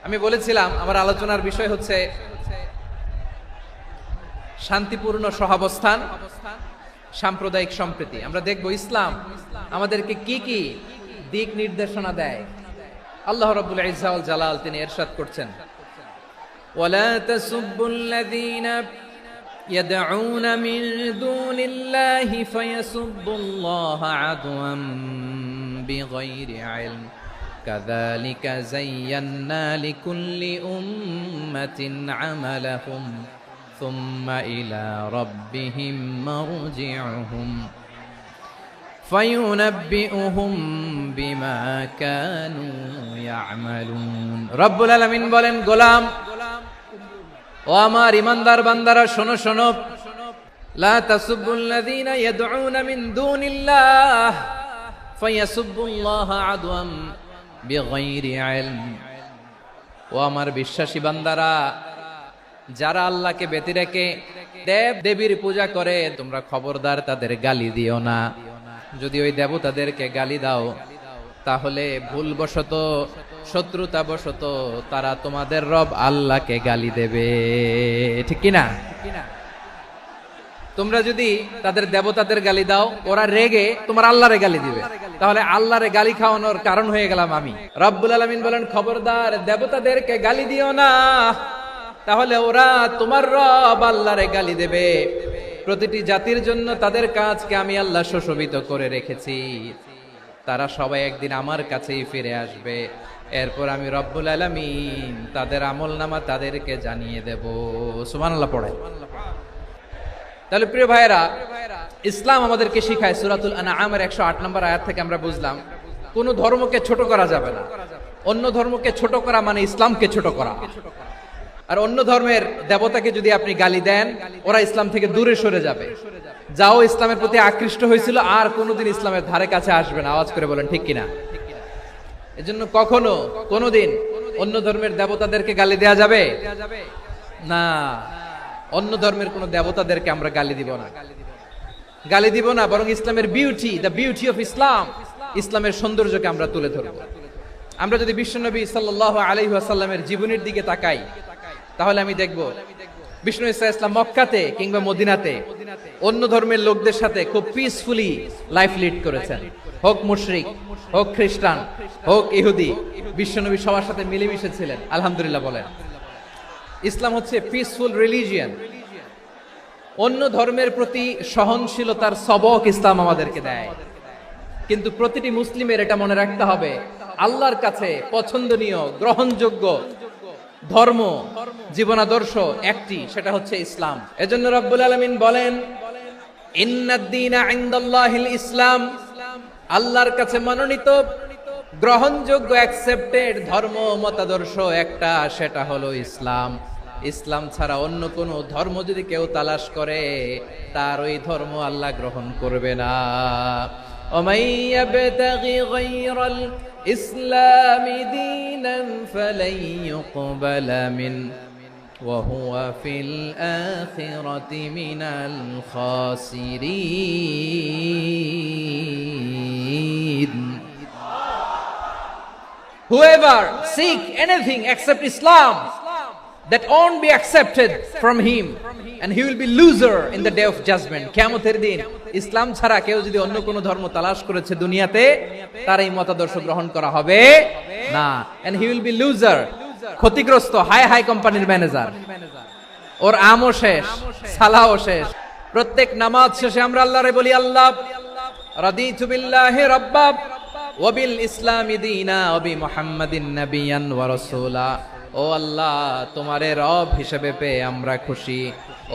আমি বলেছিলাম আমার আলোচনার বিষয় হচ্ছে শান্তিপূর্ণ সহাবস্থান, সাম্প্রদায়িক সম্প্রীতি। আমরা দেখব ইসলাম আমাদেরকে কি কি দিক নির্দেশনা দেয়। আল্লাহ রাব্বুল ইজ্জা ওয়াল জালাল তিনি ইরশাদ করছেন, ওয়ালা তাসুব্বুল্লাযীনা ইয়াদউনা মিন দুনিল্লাহি ফায়াসুব্বুল্লাহা আদওয়ান বিগাইরি ইলম কাযালিকা যায়্যান্না লিকুল্লি উম্মাতিন আমালাহুম সুম্মা ইলা রাব্বিহিম মারজিউহুম ফায়ুনাব্বিউহুম বিমা কানু ইয়ামালুন। রব্বুল আলামিন বলেন, গোলাম ও আমার ইমানদার বান্দারা, শোনো শোনো, লা তাসুব্বুল্লাযীনা ইয়াদউনা মিন দুনিল্লাহ ফায়াসুব্বুল্লাহা আদওয়ান বিগাইরি ইলম। ও আমার বিশ্বাসী বান্দারা, যারা আল্লাহকে ব্যতি রেখে দেব দেবীর পূজা করে, তোমরা খবরদার তাদের গালি দিও না। যদি ওই দেবতাদেরকে গালি দাও তাহলে ভুলবশত, শত্রুতাবশত তারা তোমাদের রব আল্লাহকে গালি দেবে, ঠিক কিনা? তোমরা যদি তাদের দেবতাদের গালি দাও, ওরা রেগে তোমার আল্লাহরে গালি দিবে, তাহলে আল্লাহরে গালি খাওয়ানোর কারণ হয়ে গেলাম আমি। রব্বুল আলামিন বলেন, খবরদার দেবতাদেরকে গালি দিও না, তাহলে ওরা তোমার রব আল্লাহরে গালি দেবে। প্রতিটি জাতির জন্য তাদের কাজকে আমি আল্লাহ সুশোভিত করে রেখেছি, তারা সবাই একদিন আমার কাছেই ফিরে আসবে। এরপর আমি রব্বুল আলামিন তাদের আমলনামা তাদেরকে জানিয়ে দেব। সুবহানাল্লাহ পড়ে। তাহলে প্রিয় ভাইয়েরা, ইসলাম আমাদেরকে শিখায়, সূরাতুল আনআমের 108 নম্বর আয়াত থেকে আমরা বুঝলাম কোন ধর্মকে ছোট করা যাবে না। অন্য ধর্মকে ছোট করা মানে ইসলামকে ছোট করা। আর অন্য ধর্মের দেবতাকে যদি আপনি গালি দেন, ওরা ইসলাম থেকে দূরে সরে যাবে। যাও ইসলামের প্রতি আকৃষ্ট হয়েছিল আর কোনোদিন ইসলামের ধারে কাছে আসবে না। আওয়াজ করে বলেন ঠিক কিনা? এজন্য কখনো কোনোদিন অন্য ধর্মের দেবতাদেরকে গালি দেয়া যাবে না। অন্য ধর্মের কোন দেবতাদেরকে আমরা গালি দিব না, গালি দিব না, বরং ইসলামের beauty, the beauty of Islam, ইসলামের সৌন্দর্যকে আমরা তুলে ধরব। আমরা যদি বিশ্বনবী সাল্লাল্লাহু আলাইহি ওয়াসাল্লামের জীবনের দিকে তাকাই, তাহলে আমি দেখব বিষ্ণু ইসলাম মক্কাতে কিংবা মদিনাতে অন্য ধর্মের লোকদের সাথে খুব পিসফুলি লাইফ লিড করেছেন। হোক মুশরিক, হোক খ্রিস্টান, হোক ইহুদি, বিশ্বনবী সবার সাথে মিলেমিশে ছিলেন। আলহামদুলিল্লাহ বলেন। ইসলাম হচ্ছে পিসফুল রিলিজিয়ন। অন্য ধর্মের প্রতি সহনশীলতার সবক ইসলাম আমাদেরকে দেয়। কিন্তু প্রতিটি মুসলিমের এটা মনে রাখতে হবে, আল্লাহর কাছে পছন্দনীয়, গ্রহণযোগ্য ধর্ম, জীবনাদর্শ একটি, সেটা হচ্ছে ইসলাম। এজন্য রব্বুল আলামিন বলেন, ইন্নাদ-দীনা ইনদাল্লাহিল ইসলাম, আল্লাহর কাছে মনোনীত, গ্রহণযোগ্য, অ্যাকসেপ্টেড ধর্ম মতাদর্শ একটা, সেটা হলো ইসলাম। ইসলাম ছাড়া অন্য কোন ধর্ম যদি কেউ তালাশ করে, তার ওই ধর্ম আল্লাহ গ্রহণ করবে না। ومن يبتغي غير الإسلام دينا فلن يقبل منه وهو في الآخرة من الخاسرين. Whoever seek anything except Islam, that won't be accepted from him, and he will be loser in the day of judgment. কিয়ামতের দিন ইসলাম ছাড়া কেউ যদি অন্য কোন ধর্ম তালাশ করেছে দুনিয়াতে, তার এই মতাদর্শ গ্রহণ করা হবে না, and he will be loser, ক্ষতিগ্রস্ত, হাই হাই কোম্পানির ম্যানেজার। ওর আমও শেষ, সালাও শেষ। প্রত্যেক নামাজ শেষে আমরা আল্লাহরে বলি, আল্লাহ রাদিতু বিল্লাহি রাব্বা ওয়া বিল ইসলামি দীনা ওয়া বি মুহাম্মাদিন নাবিয়ান ওয়া রাসূলা। ও আল্লাহ, তোমারে রব হিসেবে পেয়ে আমরা খুশি।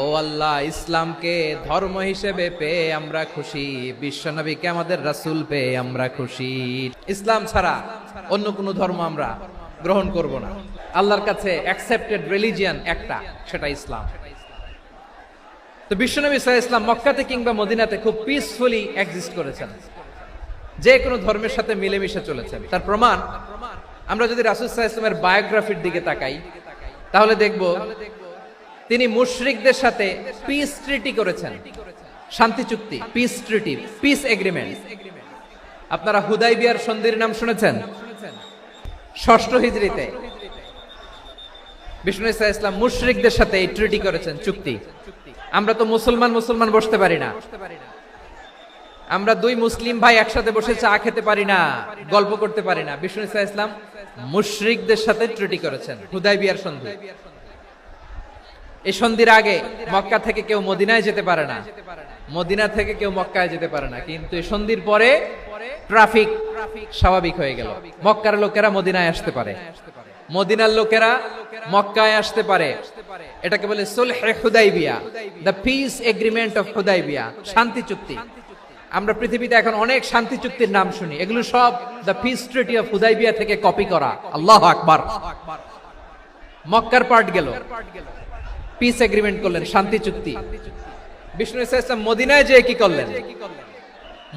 ও আল্লাহ, ইসলামকে ধর্ম হিসেবে পেয়ে আমরা খুশি। বিশ্বনবীকে আমাদের রাসূল পেয়ে আমরা খুশি। ইসলাম ছাড়া অন্য কোন ধর্ম আমরা গ্রহণ করব না। আল্লাহর কাছে অ্যাকসেপ্টেড রিলিজিয়ন একটা, সেটা ইসলাম। তো বিশ্বনবী সাল্লাল্লাহু আলাইহি ওয়াসাল্লাম মক্কাতে কিংবা মদিনাতে খুব পিসফুলি এক্সিস্ট করেছেন, যে কোনো ধর্মের সাথে মিলেমিশে চলেছেন। তার প্রমাণ আমরা যদি রাসূল সাল্লাল্লাহু আলাইহি ওয়াসাল্লামের বায়োগ্রাফির দিকে তাকাই, তাহলে দেখব তিনি মুশরিকদের সাথে পিস ট্রিটি করেছেন, শান্তি চুক্তি, পিস ট্রিটি, পিস এগ্রিমেন্ট। আপনারা হুদাইবিয়ার সন্ধির নাম শুনেছেন? ষষ্ঠ হিজরিতে বিষ্ণু ঈসা ইসলাম মুশরিকদের সাথে এই ট্রিটি করেছেন, চুক্তি। আমরা তো মুসলমান বসতে পারি না, আমরা দুই মুসলিম ভাই একসাথে বসে চা খেতে পারি না, গল্প করতে পারি না। বিষ্ণু ঈসা ইসলাম মুশরিকদের সাথে ট্রিটি করেছেন, হুদায়বিয়ার সন্ধি। এই সন্ধির আগে মক্কা থেকে কেউ মদিনায় যেতে পারে না, মদিনা থেকে কেউ মক্কায় যেতে পারে না। কিন্তু এই সন্ধির পরে ট্রাফিক স্বাভাবিক হয়ে গেল, মক্কার লোকেরা মদিনায় আসতে পারে, মদিনার লোকেরা মক্কায় আসতে পারে। এটাকে বলে সুলহে হুদাইবিয়া, the peace agreement of Hudaibiya, শান্তি চুক্তি। আমরা পৃথিবীতে এখন অনেক শান্তি চুক্তির নাম শুনি, এগুলো সব the piece treaty of Hudaibiya থেকে কপি করা। আল্লাহু আকবার। মক্কার পার্ট গেল, পিস এগ্রিমেন্ট করলেন, শান্তি চুক্তি। বিষ্ণু ঈসা ইসলাম মদিনায় যে কি করলেন?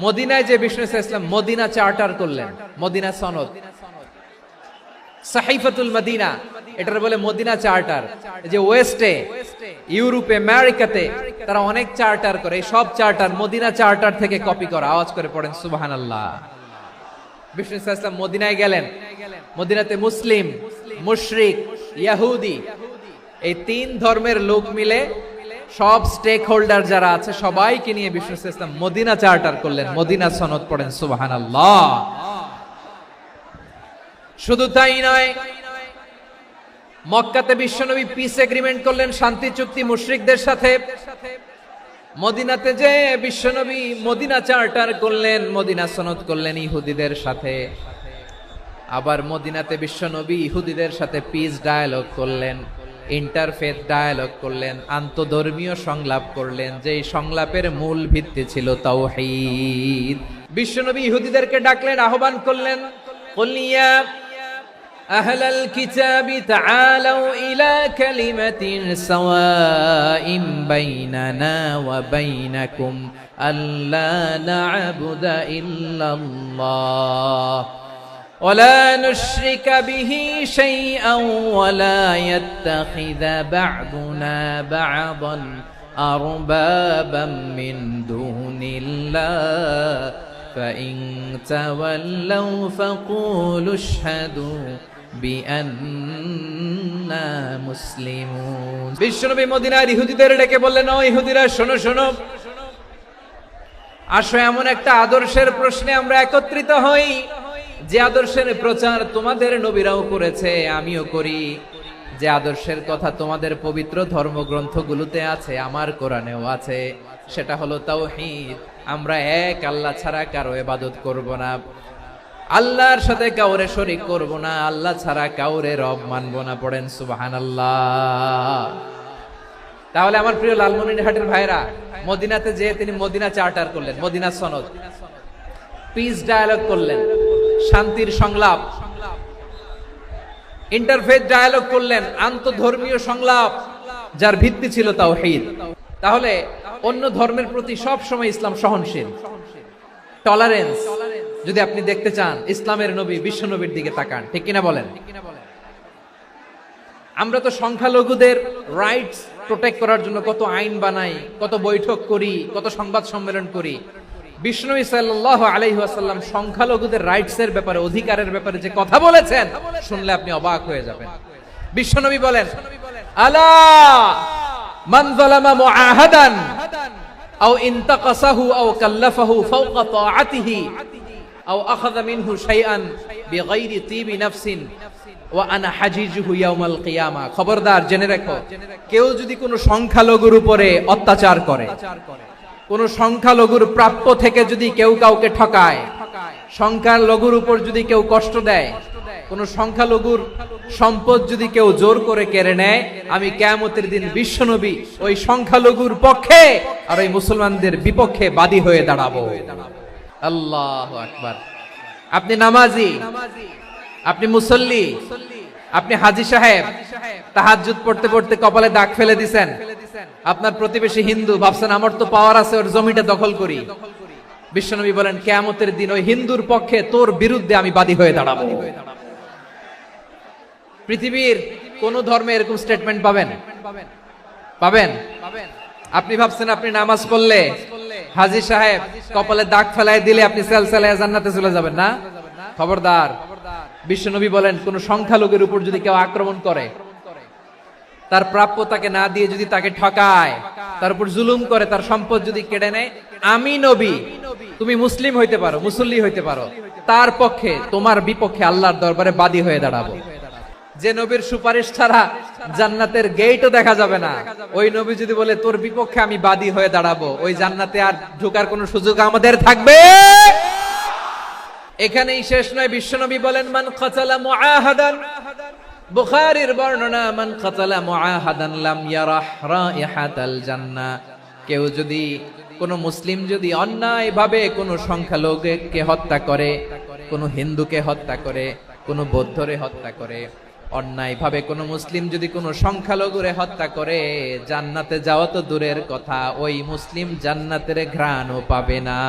মদিনায় যে বিষ্ণু ঈসা ইসলাম মদিনা চার্টার করলেন, মদিনা সনদ, সাহিফাতুল মদিনা, এটার বলে মদিনা চার্টার। যে ওয়েস্টে, ইউরোপে, আমেরিকাতে তারা অনেক চার্টার করে, এই সব চার্টার মদিনা চার্টার থেকে কপি করা। আওয়াজ করে পড়েন সুবহানাল্লাহ। বিষ্ণু ঈসা ইসলাম মদিনায় গেলেন, মদিনাতে মুসলিম, মুশরিক, ইহুদি, এই তিন ধর্মের লোক মিলে সব স্টেক হোল্ডার যারা আছে সবাইকে নিয়ে বিষ্ণু ঈসা ইসলাম মদিনা চার্টার করলেন, মদিনা সনদ। পড়েন সুবহানাল্লাহ। শুধু তাই নয়, মক্কাতে বিশ্বনবী পিস এগ্রিমেন্ট করলেন, শান্তি চুক্তি মুশরিকদের সাথে। মদিনাতে যে বিশ্বনবী মদিনা চার্টার করলেন, মদিনা সনদ করলেন ইহুদিদের সাথে। আবার মদিনাতে বিশ্বনবী ইহুদিদের সাথে পিস ডায়ালগ করলেন, ইন্টারফেথ ডায়ালগ করলেন, আন্তধর্মীয় সংলাপ করলেন, যেই সংলাপের মূল ভিত্তি ছিল তাওহীদ। বিশ্বনবী ইহুদিদেরকে ডাকলেন, আহ্বান করলেন, কুল ইয়া আহলাল কিতাবি তাআলাউ ইলা কালিমাতিন সাওয়াইন বাইনানা ওয়া বাইনাকুম আল্লা না'বুদা ইল্লাল্লাহ ولا نشرك به شيئا ولا يتخذ بعضنا بعضا أربابا من دون الله فإن تولوا فقولوا اشهدوا بأننا مسلمون। বিশ্বনবী মদিনার ইহুদিদের ডেকে বললেন, ও ইহুদিরা, শোনো শোনো, আসো এমন একটা আদর্শের প্রশ্নে আমরা একত্রিত হই, যে আদর্শের প্রচার তোমাদের নবীরাও করেছে, আমিও করি, যে আদর্শের কথা তোমাদের পবিত্র ধর্মগ্রন্থগুলোতে আছে, আমার কোরআনেও আছে, সেটা হলো তাওহীদ। আমরা এক আল্লাহ ছাড়া কারো ইবাদত করব না, আল্লাহর সাথে কাউরে শরীক করব না, আল্লাহ ছাড়া কাউরে রব মানব না। পড়েন সুবহানাল্লাহ। তাহলে আমার প্রিয় লালমনিরহাটের ভাইরা, মদিনাতে যে তিনি মদিনা চার্টার করলেন, মদিনা সনদ, পিস ডায়ালগ করলেন, শান্তির সংলাপ, ইন্টারফেথ ডায়ালগ করলেন, আন্তধর্মীয় সংলাপ, যার ভিত্তি ছিল তাওহীদ। তাহলে অন্য ধর্মের প্রতি সব সময় ইসলাম সহনশীল, টলারেন্স। যদি আপনি দেখতে চান ইসলামের নবী বিশ্ব নবীর দিকে তাকান, ঠিক কিনা বলেন? আমরা তো সংখ্যালঘুদের রাইটস প্রোটেক্ট করার জন্য কত আইন বানাই, কত বৈঠক করি, কত সংবাদ সম্মেলন করি। বিষ্ণু সাল্লাল্লাহু আলাইহি ওয়াসাল্লাম সংখ্যালঘুদের রাইটস এর ব্যাপারে, অধিকারের ব্যাপারে যে কথা বলেছেন, শুনলে আপনি অবাক হয়ে যাবেন। বিশ্বনবী বলেন, আলা মান যালামা মুআহাদান আও ইনতাকাসাহু আও কাল্লাফাহু ফাওকা তাআতিহি আও আখাযা মিনহু শাইআন বিগাইরি তিবি নাফসিন ওয়া আনা হাজিজুহু ইয়াউমাল কিয়ামা। খবরদার, জেনে রাখো, কেউ যদি কোনো সংখ্যালঘুর উপরে অত্যাচার করে, কোন সংখ্যালঘুর প্রাপ্য থেকে যদি কেউ কাউকে ঠকায়, সংখ্যালঘুর উপর যদি কেউ কষ্ট দেয়, কোন সংখ্যালঘুর সম্পদ যদি কেউ জোর করে কেড়ে নেয়, আমি কিয়ামতের দিন বিশ্বনবী ওই সংখ্যালঘুর পক্ষে আর ওই মুসলমানদের বিপক্ষে বাদী হয়ে দাঁড়াবো। আল্লাহু আকবার। আপনি নামাজি, আপনি মুসল্লি, আপনি হাজী সাহেব, তাহাজ্জুদ পড়তে পড়তে কপালে দাগ ফেলে দিছেন, আপনার প্রতিবেশী হিন্দু, ভাবছেন আমার তো পাওয়ার আছে, ওর জমিটা দখল করি। বিশ্বনবী বলেন, কিয়ামতের দিন ওই হিন্দুর পক্ষে তোর বিরুদ্ধে আমি বাদী হয়ে দাঁড়াবো। পৃথিবীর কোন ধর্মে এরকম স্টেটমেন্ট পাবেন? পাবেন? আপনি ভাবছেন আপনি নামাজ পড়লে হাজী সাহেব কপালে দাগ ফেলায় দিলে আপনি সেলসালায় জান্নাতে চলে যাবেন না? খবরদার, বিশ্বনবী বলেন কোন সংখ্যালঘুর উপর যদি কেউ আক্রমণ করে, তার প্রাপ্য তাকে না দিয়ে যদি তাকে ঠকায়, তার উপর জুলুম করে, তার সম্পদ যদি কেড়ে নেয়, আমি নবী, তুমি মুসলিম হইতে পারো, মুসল্লি হইতে পারো, তার পক্ষে তোমার বিপক্ষে আল্লাহর দরবারে বাদী হয়ে দাঁড়াবো। যে নবীর সুপারিশ ছাড়া জান্নাতের গেটও দেখা যাবে না, ওই নবী যদি বলে তোর বিপক্ষে আমি বাদী হয়ে দাঁড়াবো, ওই জান্নাতে আর ঢোকার কোনো সুযোগ আমাদের থাকবে? এখানেই শেষ নয়, বিশ্বনবী বলেন মান কাতালা মুআহাদান, বুখারীর বর্ণনা, মান কাতালা মুআহাদান লাম ইয়ারাহ রাইহাতাল জান্নাহ। কেউ যদি, কোন মুসলিম যদি অন্যায় ভাবে কোন সংখ্যালঘুকে হত্যা করে, কোন হিন্দুকে হত্যা করে, কোন বৌদ্ধরে হত্যা করে, অন্যায় ভাবে কোন মুসলিম যদি কোন সংখ্যালঘুরে হত্যা করে, জান্নাতে যাওয়া তো দূরের কথা, ওই মুসলিম জান্নাতের ঘ্রাণও পাবে না।